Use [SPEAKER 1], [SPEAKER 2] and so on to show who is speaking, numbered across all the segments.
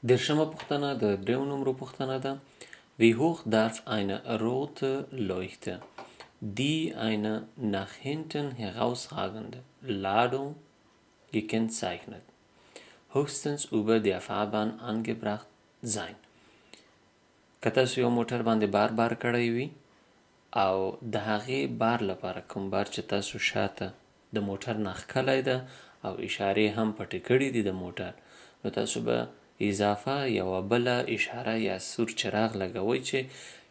[SPEAKER 1] Dersheme پوښتنه د دریو نمرو پوښتنه ده. Wie hoch darf eine rote Leuchte, die eine nach hinten herausragende Ladung gekennzeichnet, höchstens über der Fahrbahn angebracht sein? که تاسو یو موټر باندې بار کړی وي او د هغې بار لپاره کوم بار چې تاسو شاته د موټر نه ښکلی ده او اشارې هم پټې کړي دي د موټر، نو تاسو به اضافه یوه بله اشاره یا سور چراغ لګوئ چې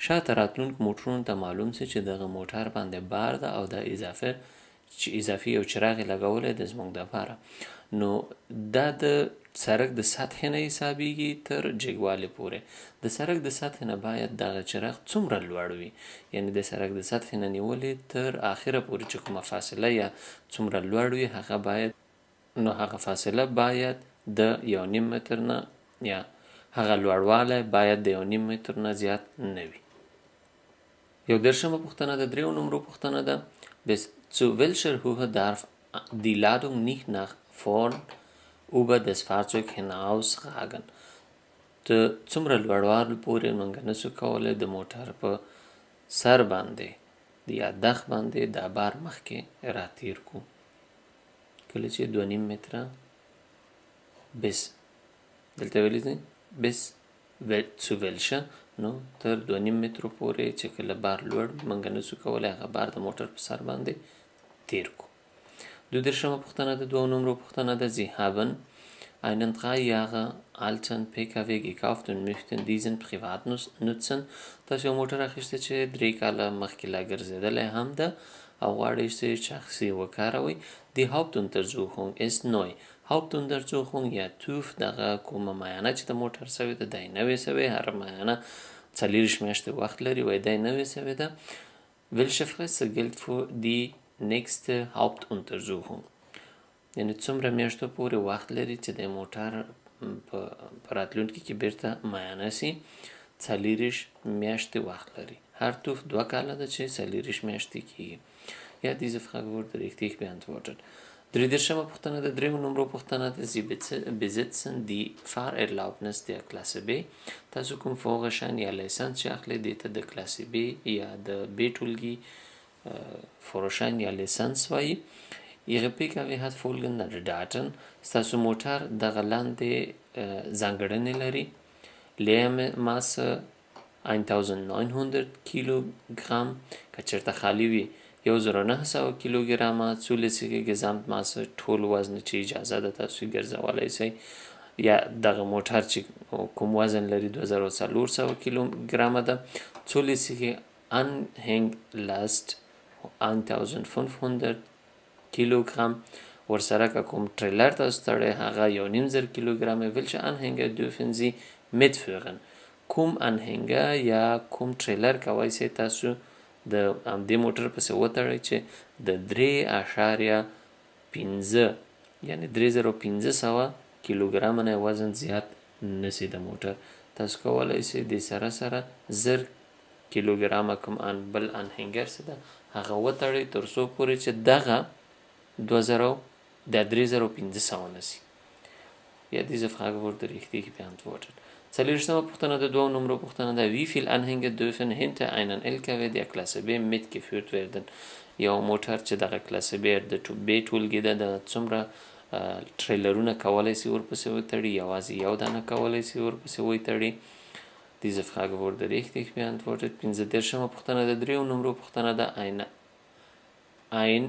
[SPEAKER 1] شاته راتلونکو موټرونو ته معلوم سي چې دغه موټر باندې بار ده او دا اضافي یو چراغ یې لګولی دی زموږ دپاره. نو دا د سړک د سطحې نه حسابیږي تر جګوالي پورې. د سړک د سطحې نه باید دغه چراغ څومره لوړ وي، یعنی د سړک د سطحې نه نیولې تر آخره پورې چې کومه فاصله یا څومره لوړ وي هغه فاصله باید د 1.5 متر نه یا هغه لوړوالی باید د 1.5 متر نه زیات نه وي. یو درشمه پوښتنه د دریو نمرو پوښتنه ده. Bis zu welcher Höhe darf die Ladung nicht nach vorn über das Fahrzeug hinausragen؟ ته څومره لوړوالي پورې موږ نسو کولی د موټر په سر باندې یا دخ باندې دا بار مخکې راتیر کو. کله چې 2.5 متره bis دلته ویلی دی bis zu welcher، نو تر 2.5 مترو پورې چې کله بار لوړ موږ نسو کولی هغه بار د موټر په سر باندې تیر کو. دو درشمه پوښتنه د 2 نمرو پوښتنه ده. Sie haben einen 3 Jahre alten PKW gekauft und möchten diesen privat nutzen. تاسو یو موټر اخیستی چې 3 کاله مخکې لا ګرځېدلی هم ده او غواړئ چې شخصي وکاروئ. Die Hauptuntersuchung ist neu. Hauptuntersuchung یا TÜV دغه کومه معاینه چې د موټر سوې ده دی نوې سوې، هر معاینه 40 میاشتې وخت لري وایي دی نوې سوې ده. Welche Frist gilt für die nächste Hauptuntersuchung؟ یعنی څومره میاشتو پورې وخت لري چې د موټر په راتلونکي کې بیرته معاینه سي. 40 میاشتې وخت لري. هر TÜV 2 کاله ده چې 40 میاشتې کېږي. Ja, diese Frage wurde richtig beantwortet. Dritte پوښتنه د دریو نمرو پوښتنه ده. Sie besitzen die Fahrerlaubnis der Klasse B. تاسو کوم فوغشن یا لیسنس چې اخلئ دې ته د کلاسې B یا د B ټولګي فروشن یا لیسنس وایي. Ihre PKW hat folgende Daten. ستاسو موټر دغه لاندې ځانګړنې لري. Leermasse 1900 کیلوګرام، که چېرته خالي وي 1900 کیلوګرامه. zulässige Gesamtmasse ټول وزن چې اجازه ده تاسو یې ګرځولی شئ، یا دغه موټر چې کوم وزن لري 2400 کیلوګرامه ده. zulässige Anhänglast 1500 کیلوګرام. ورسره که کوم ټریلر تاسو تړئ هغه 1.5 کیلوګرامه. Welche Anhänger dürfen Sie mitführen؟ کوم انهنګه یا کوم ټریلر کولی شئ تاسو د همدې موټر پسې وتړئ چې د 3.5 یعنی 3500 کیلوګرامه نه وزن زیات نسی د موټر. تاسو کولی شئ د سره 1000 کیلوګرامه کوم بل انهنګر څه ده هغه وتړئ تر څو پورې چې دغه 3500 نسی. Ja, diese Frage wurde richtig beantwortet. Zerlöschende پوښتنه د 2 نمرو پوښتنه ده. Wie viel Anhänger dürfen hinter einen LKW der Klasse B mitgeführt werden؟ یو موټر چې دغه کلاسه B د B ټولګي ده د څومره ټریلرونه کولی شي ورپسې وتړي؟ یوازې یو دانه کولی شي ورپسې وتړي. Diese Frage wurde richtig beantwortet. 15 پوښتنه د 3 نمرو پوښتنه ده. Ein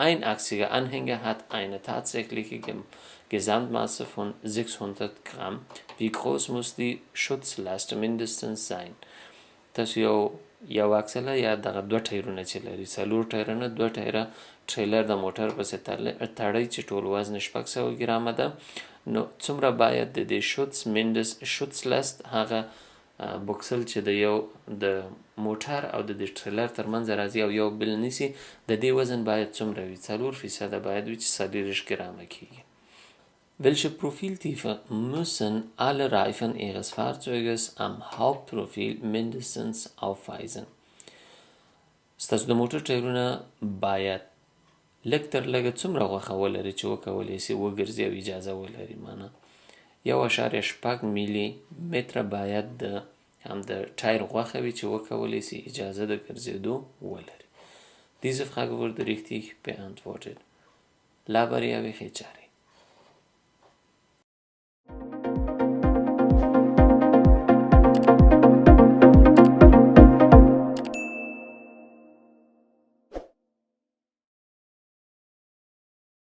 [SPEAKER 1] einachsiger Anhänger hat eine tatsächliche Gesamtmasse von 600 Gramm. Wie groß muss die Schutzlast mindestens sein؟ تاسو یو اکسله یا دغه 2 ټایرونه چې لري 4 ټایرونه 2 ټایره ټریلر د موټر پسې تړئ چې ټول وزن 600 ګرامه ده. نو څومره باید د دې شوتسلست هغه بوکسل چې د موټر او د ټریلر ترمنځ راځي او یو بل نیسي د دې وزن باید څومره وي؟ 4% باید وي چې 40 ګرامه کېږي. Welche Profiltiefe müssen alle Reifen Ihres Fahrzeuges am Hauptprofil mindestens aufweisen؟ ستاسو د موټر ټایرونه باید لږ تر لږه څومره غوښه ولري چې وکولی شي وګرځي او اجازه ولري؟ معنا 1.6 میلی متره باید د ټایر غوښه وي چې وکولی سي اجازه د ګرځېدو ولري. Diese Frage wurde richtig beantwortet. Labariavi Hechari.